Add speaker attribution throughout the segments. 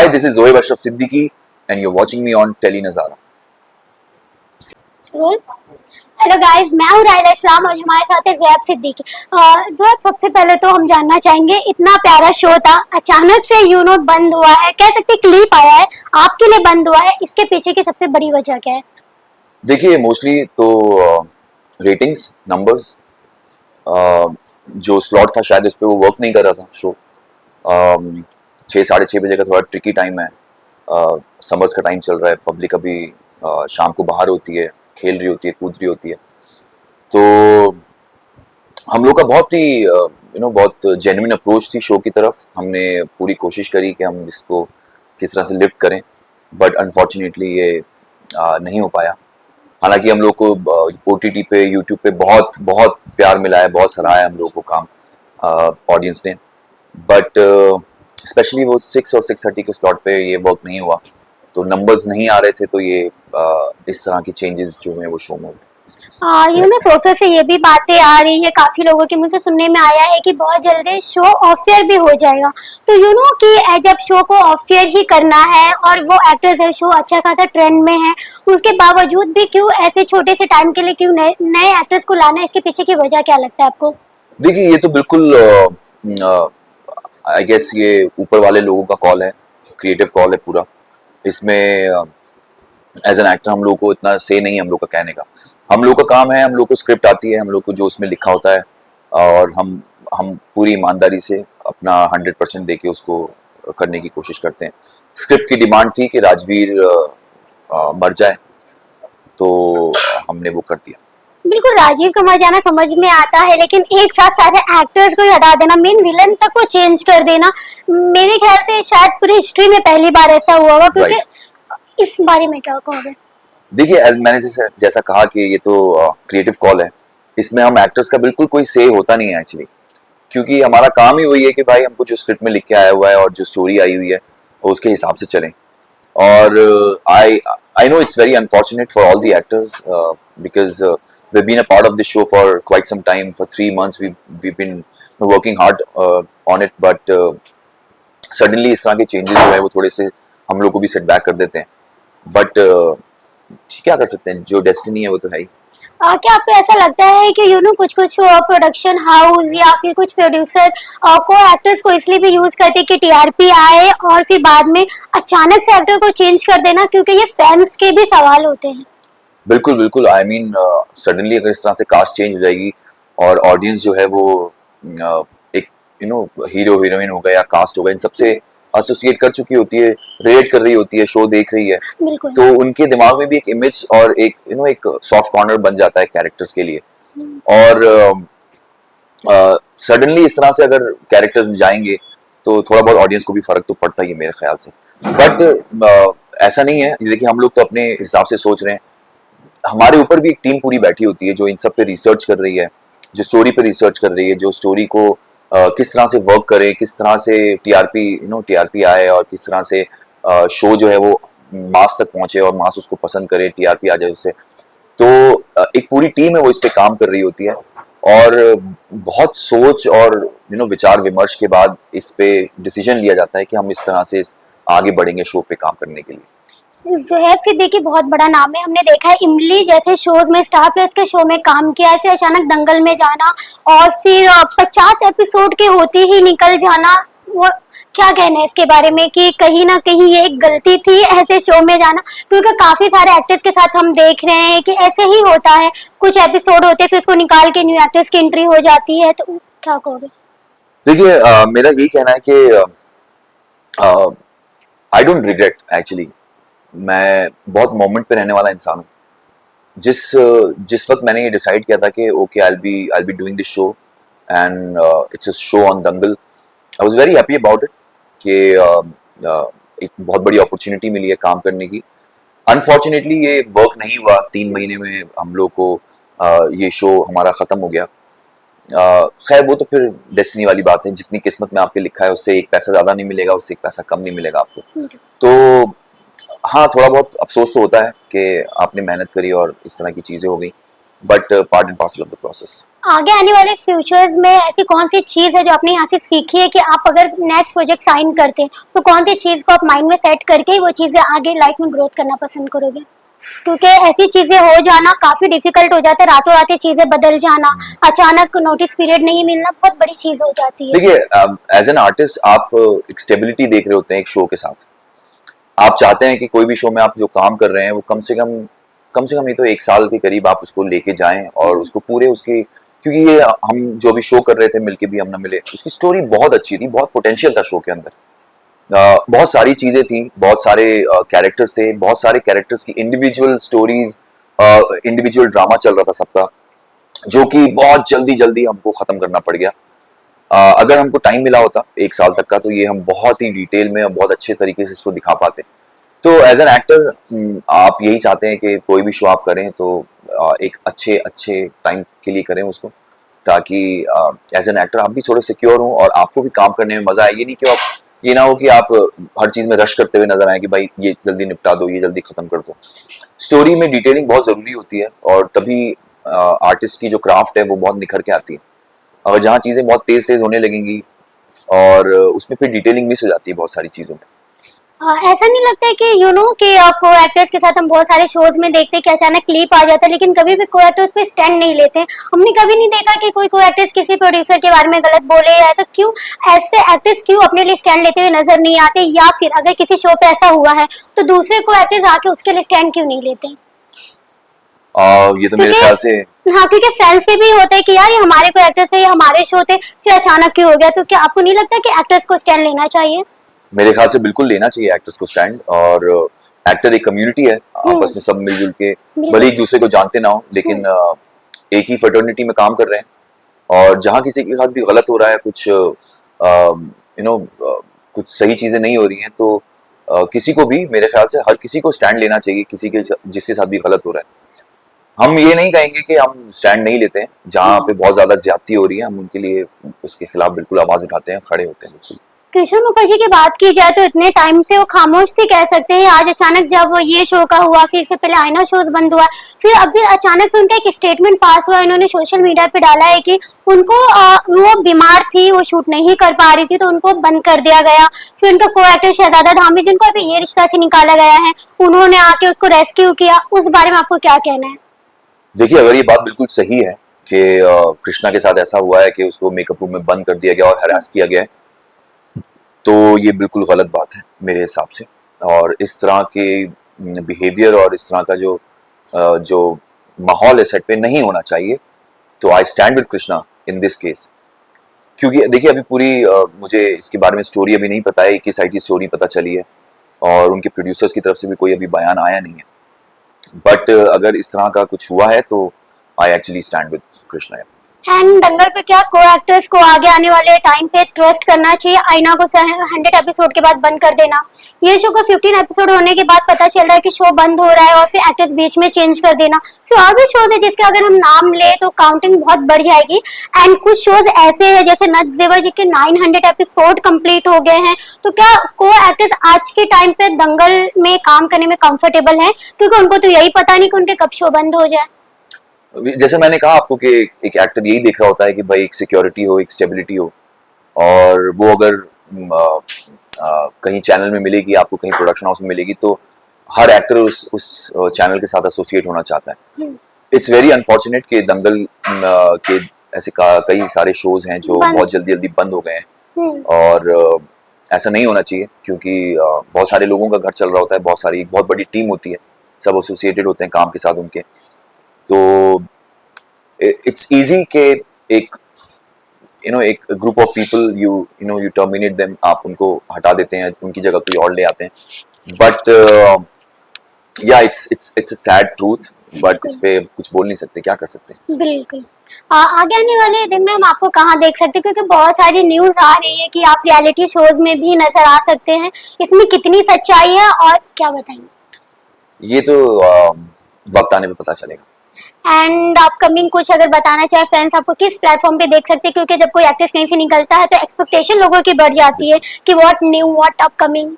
Speaker 1: Hi, this is Zoeb Ashraf Siddiqui, and you're watching me on Tele Nazara.
Speaker 2: Role. Hello guys, मैं हूँ राहिला इस्लाम और हमारे साथ है ज़ोएब सिद्दीकी। ज़ोएब, सबसे पहले तो हम जानना चाहेंगे, इतना प्यारा शो था, अचानक से बंद हुआ है, कह सकते क्लिप आया है, आपके लिए बंद हुआ है, इसके पीछे की सबसे बड़ी वजह क्या है?
Speaker 1: देखिए, मोस्टली तो रेटिंग्स, नंबर्स, जो स्लॉट था शायद इस पे वो वर्क नहीं कर रहा था शो। 6 साढ़े 6 बजे का थोड़ा ट्रिकी टाइम है, समर्स का टाइम चल रहा है, पब्लिक अभी शाम को बाहर होती है, खेल रही होती है, कूद रही होती है। तो हम लोग का बहुत ही बहुत जेन्युइन अप्रोच थी शो की तरफ। हमने पूरी कोशिश करी कि हम इसको किस तरह से लिफ्ट करें, बट अनफॉर्चुनेटली ये नहीं हो पाया। हालांकि हम लोग को OTT पे, यूट्यूब पे बहुत बहुत प्यार मिला है, बहुत सराहा है हम लोग को काम ऑडियंस ने, बट स्पेशली वो 6 और 6:30 के स्लॉट पे ये वर्क नहीं हुआ, तो नंबर्स नहीं आ रहे थे, तो ये इस तरह के चेंजेस जो हैं वो शो में हुए।
Speaker 2: सोशल से ये भी बातें आ रही है, काफी लोगों के मुंह से सुनने में आया है कि बहुत जल्दी शो ऑफ एयर भी हो जाएगा। तो कि जब शो को ऑफ एयर ही करना है और वो एक्टर्स है, शो अच्छा खासा ट्रेंड में है, उसके बावजूद भी क्यों ऐसे छोटे से टाइम के लिए क्यों नए एक्टर्स को लाना है? इसके पीछे की वजह क्या लगता है आपको?
Speaker 1: देखिए, ये तो बिल्कुल आई गेस ये ऊपर वाले लोगों का कॉल है, क्रिएटिव कॉल है पूरा। इसमें एज एन एक्टर हम लोग को इतना से नहीं है हम लोग का कहने का। हम लोग का काम है, हम लोग को स्क्रिप्ट आती है, हम लोग को जो उसमें लिखा होता है, और हम पूरी ईमानदारी से अपना 100% देके उसको करने की कोशिश करते हैं। स्क्रिप्ट की डिमांड थी कि राजवीर मर जाए, तो हमने वो कर दिया।
Speaker 2: बिल्कुल, राजीव का मर जाना समझ में आता है, लेकिन एक साथ सारे एक्टर्स को ही हटा देना, मेन विलन तक को चेंज कर देना, मेरे ख्याल से शायद पूरी हिस्ट्री में पहली बार ऐसा हुआ होगा। क्योंकि इस बारे में क्या कहोगे?
Speaker 1: देखिए, मैंने जैसा कहा कि ये तो क्रिएटिव कॉल है, इसमें हम एक्टर्स का बिल्कुल कोई से होता नहीं है एक्चुअली, क्योंकि हमारा काम ही वही है कि भाई हमको जो स्क्रिप्ट में लिख के आया हुआ है और जो स्टोरी आई हुई है उसके हिसाब से चलें। और I know it's very unfortunate for all the actors, because we've been a part of this show for quite some time. For 3 months we've been working hard on it, but suddenly इस तरह के changes जो है वो थोड़े से हम लोग को भी सेटबैक कर देते हैं, बट क्या कर सकते हैं, जो डेस्टिनी है वो तो है ही।
Speaker 2: क्या आपको ऐसा लगता है कि कुछ कुछ प्रोडक्शन हाउस या फिर कुछ प्रोड्यूसर को एक्टर्स को इसलिए भी यूज करते हैं कि TRP आए, और फिर बाद में अचानक से एक्टर को चेंज कर देना, क्योंकि ये फैंस के भी सवाल होते हैं?
Speaker 1: बिल्कुल बिल्कुल, आई मीन सडनली अगर इस तरह से कास्ट चेंज हो जाएगी और ऑडियंस जो है वो एक हीरो हीरोइन हो गया या कास्ट हो गया, इन सबसे एसोसिएट कर चुकी होती है, रिलेट कर रही होती है, शो देख रही है, तो उनके दिमाग में भी एक इमेज और एक एक सॉफ्ट कॉर्नर बन जाता है कैरेक्टर्स के लिए। और सडनली इस तरह से अगर कैरेक्टर्स जाएंगे तो थोड़ा बहुत ऑडियंस को भी फर्क तो पड़ता ही है मेरे ख्याल से, बट ऐसा नहीं है। देखिए, हम लोग तो अपने हिसाब से सोच रहे हैं, हमारे ऊपर भी एक टीम पूरी बैठी होती है जो इन सब पे रिसर्च कर रही है, जो स्टोरी पे रिसर्च कर रही है, जो स्टोरी को किस तरह से वर्क करे, किस तरह से TRP आए, और किस तरह से शो जो है वो मास तक पहुंचे और मास उसको पसंद करे, TRP आ जाए उससे। तो एक पूरी टीम है वो इस पे काम कर रही होती है, और बहुत सोच और विचार विमर्श के बाद इस पे डिसीजन लिया जाता है कि हम इस तरह से आगे बढ़ेंगे शो पे काम करने के लिए।
Speaker 2: ज़ोएब सिद्दीकी बहुत बड़ा नाम है, हमने देखा है इमली जैसे शोज में, स्टार प्लस के शो में काम किया, फिर अचानक दंगल में जाना, और फिर 50 एपिसोड के होते ही निकल जाना। वो क्या कहना है इसके बारे में कि कहीं ना कहीं ये एक गलती थी ऐसे शो में जाना? क्योंकि काफी सारे एक्टर्स के साथ हम देख रहे हैं कि ऐसे ही होता है, कुछ एपिसोड होते हैं फिर उसको निकाल के न्यू एक्टर्स की एंट्री हो जाती है, तो क्या कहोगे?
Speaker 1: देखिए, मेरा यही कहना है कि आई डोंट रिग्रेट एक्चुअली। मैं बहुत मोमेंट पे रहने वाला इंसान हूँ। जिस वक्त मैंने ये डिसाइड किया था कि okay I be doing this show and it's a show on Dangal, I was very happy about it कि एक बहुत बड़ी अपॉर्चुनिटी मिली है काम करने की। अनफॉर्चुनेटली ये वर्क नहीं हुआ, 3 महीने में हम लोग को ये शो हमारा ख़त्म हो गया। खैर, वो तो फिर डेस्टिनी वाली बात है, जितनी किस्मत में आपके लिखा है उससे एक पैसा ज़्यादा नहीं मिलेगा, उससे एक पैसा कम नहीं मिलेगा आपको। तो हाँ, थोड़ा बहुत अफसोस तो होता है कि आपने मेहनत करी और इस तरह की चीज़ें हो गई, but part and parcel of the process.
Speaker 2: आगे आने वाले फ्यूचर्स में ऐसी कौन सी चीज है जो आपने यहाँ से सीखी है कि आप अगर नेक्स्ट प्रोजेक्ट साइन करते हैं तो कौन सी चीज को आप माइंड में सेट करके वो चीजें आगे लाइफ में ग्रोथ करना पसंद करोगे? क्योंकि ऐसी चीजें हो जाना काफी डिफिकल्ट हो जाता है, रातों रात ये चीजें बदल जाना, अचानक नोटिस पीरियड नहीं मिलना बहुत बड़ी चीज हो जाती है।
Speaker 1: देखिए, एज एन आर्टिस्ट आप एक स्टेबिलिटी देख रहे होते हैं एक शो के साथ। आप चाहते हैं कि कोई भी शो में आप जो काम कर रहे हैं वो कम से कम नहीं तो 1 साल के करीब आप उसको लेके जाएं और उसको पूरे उसकी, क्योंकि ये हम जो भी शो कर रहे थे मिलके भी हम ना मिले, उसकी स्टोरी बहुत अच्छी थी, बहुत पोटेंशियल था शो के अंदर। बहुत सारी चीजें थी, बहुत सारे कैरेक्टर्स थे, बहुत सारे कैरेक्टर्स की इंडिविजुअल स्टोरीज, इंडिविजुअल ड्रामा चल रहा था सबका, जो कि बहुत जल्दी जल्दी हमको खत्म करना पड़ गया। अगर हमको टाइम मिला होता 1 साल तक का तो ये हम बहुत ही डिटेल में और बहुत अच्छे तरीके से इसको दिखा पाते। तो एज एन एक्टर आप यही चाहते हैं कि कोई भी शो आप करें तो एक अच्छे टाइम के लिए करें उसको, ताकि एज एन एक्टर आप भी थोड़े सिक्योर हो और आपको भी काम करने में मजा आए। ये नहीं कि आप ये ना हो कि आप हर चीज में रश करते हुए नजर आए कि भाई ये जल्दी निपटा दो, ये जल्दी खत्म कर दो। स्टोरी में डिटेलिंग बहुत जरूरी होती है और तभी आर्टिस्ट की जो क्राफ्ट है वो बहुत निखर के आती है। अगर जहाँ चीजें बहुत तेज तेज होने लगेंगी और उसमें फिर डिटेलिंग मिस हो जाती है बहुत सारी चीजों में।
Speaker 2: ऐसा नहीं लगता है कि कि को एक्टर्स के साथ हम बहुत सारे शोज में देखते हैं कि अचानक क्लिप आ जाता है लेकिन कभी भी को एक्टर्स पे स्टैंड नहीं लेते हैं। हमने कभी नहीं देखा कि कोई को एक्टर्स किसी प्रोड्यूसर के बारे में गलत बोले, ऐसा क्यों? ऐसे एक्टर्स क्यों अपने लिए स्टैंड लेते हुए नजर नहीं आते? या फिर अगर किसी शो पे ऐसा हुआ है तो दूसरे को एक्टर्स आके उसके लिए स्टैंड क्यों नहीं लेते?
Speaker 1: ये तो मेरे ख्याल से
Speaker 2: हाँ, क्योंकि फैंस के भी होता है कि यार ये हमारे को एक्टर्स है, ये हमारे शो थे, फिर अचानक क्यों हो गया? तो क्या आपको नहीं लगता कि एक्टर्स को स्टैंड लेना चाहिए?
Speaker 1: मेरे ख्याल से बिल्कुल लेना चाहिए एक्टर्स को स्टैंड। और एक्टर एक कम्युनिटी है, आपस में सब मिलजुल के भले एक दूसरे को जानते ना हो लेकिन एक ही फर्टर्निटी में काम कर रहे हैं। और जहाँ किसी के साथ भी गलत हो रहा है, कुछ कुछ सही चीजें नहीं हो रही हैं तो किसी को भी, मेरे ख्याल से हर किसी को स्टैंड लेना चाहिए किसी के जिसके साथ भी गलत हो रहा है। हम ये नहीं कहेंगे कि हम स्टैंड नहीं लेते हैं, जहाँ पे बहुत ज्यादा ज्यादती हो रही है हम उनके लिए उसके खिलाफ बिल्कुल आवाज उठाते हैं, खड़े होते हैं बिल्कुल।
Speaker 2: कृष्ण मुखर्जी की बात की जाए तो इतने टाइम से वो खामोश थे कह सकते हैं। आज अचानक जब ये शो का हुआ, फिर इससे पहले आईना शोज बंद हुआ, फिर अभी अचानक से उनका एक स्टेटमेंट पास हुआ, इन्होंने सोशल मीडिया पे डाला है कि उनको वो बीमार थी, वो शूट नहीं कर पा रही थी तो उनको बंद कर दिया गया। फिर उनका को एक्टर शहजादा धामी जिनको अभी ये रिश्ता से निकाला गया है, उन्होंने आके उसको रेस्क्यू किया। उस बारे में आपको क्या कहना है?
Speaker 1: देखिए, अगर ये बात बिल्कुल सही है कि कृष्णा के साथ ऐसा हुआ है कि उसको मेकअप रूम में बंद कर दिया गया और हरास किया गया है, तो ये बिल्कुल गलत बात है मेरे हिसाब से। और इस तरह के बिहेवियर और इस तरह का जो माहौल है सेट पे नहीं होना चाहिए। तो I stand with Krishna in this case. क्योंकि देखिए अभी पूरी मुझे इसके बारे में स्टोरी अभी नहीं पता है, किस साइड की स्टोरी पता चली है और उनके प्रोड्यूसर्स की तरफ से भी कोई अभी बयान आया नहीं है। बट अगर इस तरह का कुछ हुआ है तो I actually stand with Krishna.
Speaker 2: And Dangal पे क्या को एक्टर्स को आगे आने वाले टाइम पे ट्रस्ट करना चाहिए? आईना को 100 एपिसोड के बाद बंद कर देना, ये शो को 15 एपिसोड होने के बाद पता चल रहा है कि शो बंद हो रहा है और फिर एक्टर्स बीच में चेंज कर देना। फिर और भी शोज है जिसके अगर हम नाम ले तो काउंटिंग बहुत बढ़ जाएगी। एंड कुछ शोज ऐसे हैं जैसे नट जेवर जी के 900 एपिसोड कंप्लीट हो गए हैं। तो क्या को एक्टर्स आज के टाइम पे दंगल में काम करने में कंफर्टेबल हैं? क्योंकि उनको तो यही पता नहीं कि उनके कब शो बंद हो जाए।
Speaker 1: जैसे मैंने कहा आपको कि एक एक्टर यही देख रहा होता है कि भाई एक सिक्योरिटी हो, एक स्टेबिलिटी हो, और वो अगर कहीं चैनल में मिलेगी आपको, कहीं प्रोडक्शन हाउस में मिलेगी, तो हर एक्टर उस चैनल के साथ एसोसिएट होना चाहता है। इट्स वेरी अनफॉर्चुनेट कि दंगल के ऐसे कई सारे शोज हैं जो बहुत जल्दी जल्दी बंद हो गए हैं और ऐसा नहीं होना चाहिए क्योंकि बहुत सारे लोगों का घर चल रहा होता है, बहुत बड़ी टीम होती है, सब एसोसिएटेड होते हैं काम के साथ उनके। तो इट्स इजी के एक group of people you terminate them, आप उनको हटा देते हैं, उनकी जगह कोई और ले आते हैं। बट या it's a sad truth, but इस पे कुछ बोल नहीं सकते, क्या कर सकते हैं।
Speaker 2: बिल्कुल। आगे आने वाले दिन में हम आपको कहाँ देख सकते हैं? क्योंकि बहुत सारी न्यूज आ रही है कि आप रियलिटी शोज में भी नजर आ सकते हैं, इसमें कितनी सच्चाई है और क्या बताएंगे?
Speaker 1: ये तो वक्त आने पे पता चलेगा।
Speaker 2: एंड अपकमिंग कुछ अगर बताना चाहे फैंस आपको किस प्लेटफॉर्म पे देख सकते हैं? क्योंकि जब कोई एक्ट्रेस कहीं से निकलता है तो एक्सपेक्टेशन लोगों की बढ़ जाती है कि what new, what upcoming.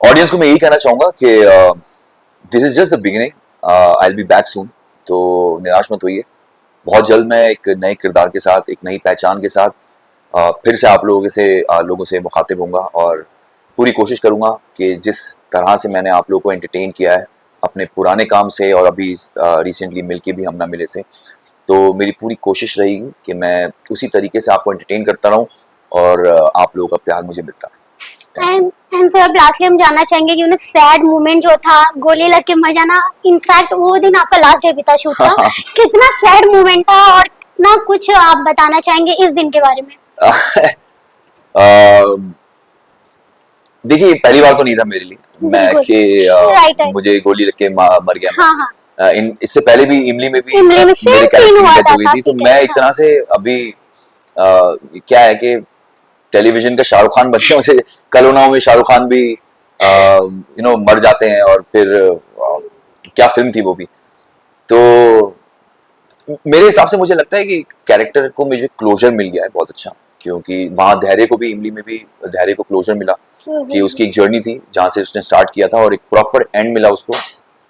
Speaker 1: Audience को मैं यही कहना चाहूंगा कि this is just the beginning, I will be back soon. तो निराश मत होइए। बहुत जल्द मैं एक नए किरदार के साथ, एक नई पहचान के साथ फिर से आप लोगों से मुखातिब होऊंगा और पूरी कोशिश करूंगा कि जिस तरह से मैंने आप लोगों को एंटरटेन किया है अपने पुराने काम से और अभी रिसेंटली मिलके भी हम ना मिले से, तो मेरी पूरी कोशिश रहेगी कि मैं उसी तरीके से आपको एंटरटेन करता रहूं और आप लोगों का प्यार मुझे मिलता रहे।
Speaker 2: एंड सर, अब लास्टली हम जानना चाहेंगे कि उन्हें सैड मोमेंट जो था, गोली लग के मर जाना, इनफैक्ट वो दिन आपका लास्ट डे भी था शूट का, कितना सैड मोमेंट था और कितना कुछ आप बताना चाहेंगे इस दिन के बारे में?
Speaker 1: देखिए, पहली बार तो नहीं था मेरे लिए मैं
Speaker 2: बिल्कुल।
Speaker 1: कि
Speaker 2: राइट।
Speaker 1: मुझे गोली लग के मर गया मैं।
Speaker 2: हाँ हाँ,
Speaker 1: इससे पहले भी इमली में भी
Speaker 2: इमली में
Speaker 1: मेरे
Speaker 2: सेम सीन
Speaker 1: कैरेक्टर
Speaker 2: हुआ
Speaker 1: की डेथ
Speaker 2: था
Speaker 1: हो गई थी, तो
Speaker 2: काफी
Speaker 1: मैं
Speaker 2: टाइम।
Speaker 1: एक तरह से अभी क्या है कि टेलीविजन का शाहरुख खान बन गया मुझे। कल हो ना हो में शाहरुख खान भी मर जाते हैं और फिर क्या फिल्म थी वो भी। तो मेरे हिसाब से मुझे लगता है कि कैरेक्टर को मुझे क्लोजर मिल गया है बहुत अच्छा, क्योंकि वहां धैर्य को भी, इमली में भी धैर्य को क्लोजर मिला कि उसकी एक जर्नी थी जहां से उसने स्टार्ट किया था और एक प्रॉपर एंड मिला उसको,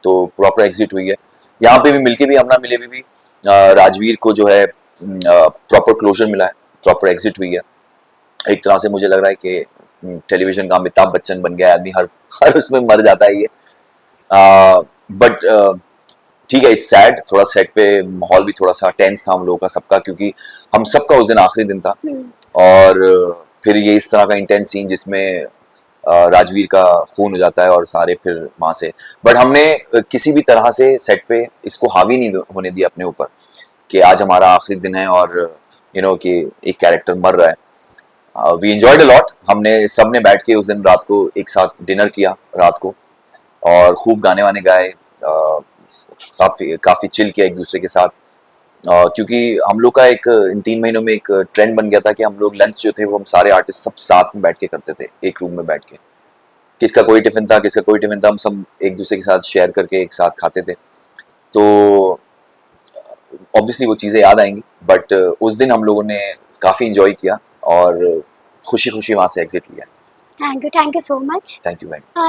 Speaker 1: तो प्रॉपर एग्जिट हुई है। यहाँ पे भी मिलके भी, हमना मिले भी राजवीर को जो है प्रॉपर क्लोजर मिला है, प्रॉपर एग्जिट हुई है। एक तरह से मुझे लग रहा है कि टेलीविजन का अमिताभ बच्चन बन गया आदमी, हर हर उसमें मर जाता है ये। बट ठीक है, इट्स सैड। थोड़ा सेट पे माहौल भी थोड़ा सा टेंस था हम लोगों का सबका, क्योंकि हम सबका उस दिन आखिरी दिन था और फिर ये इस तरह का इंटेंस सीन जिसमें राजवीर का खून हो जाता है और सारे फिर वहां से, बट हमने किसी भी तरह से सेट पे इसको हावी नहीं होने दिया अपने ऊपर कि आज हमारा आखिरी दिन है और कि एक कैरेक्टर मर रहा है। We enjoyed a lot. हमने सब ने बैठ के उस दिन रात को एक साथ डिनर किया रात को और खूब गाने वाने गाए, काफी काफी चिल किया एक दूसरे के साथ। क्योंकि हम लोग का एक इन 3 महीनों में एक ट्रेंड बन गया था कि हम लोग लंच जो थे वो हम सारे आर्टिस्ट सब साथ में बैठ के करते थे, एक रूम में बैठ के। किसका कोई टिफिन था, किसका कोई टिफिन था, हम सब एक दूसरे के साथ शेयर करके एक साथ खाते थे। तो ऑब्वियसली वो चीज़ें याद आएंगी, बट उस दिन हम लोगों ने काफ़ी इंजॉय किया और खुशी खुशी वहाँ से एग्जिट लिया।
Speaker 2: Thank you so much.
Speaker 1: Thank you very much.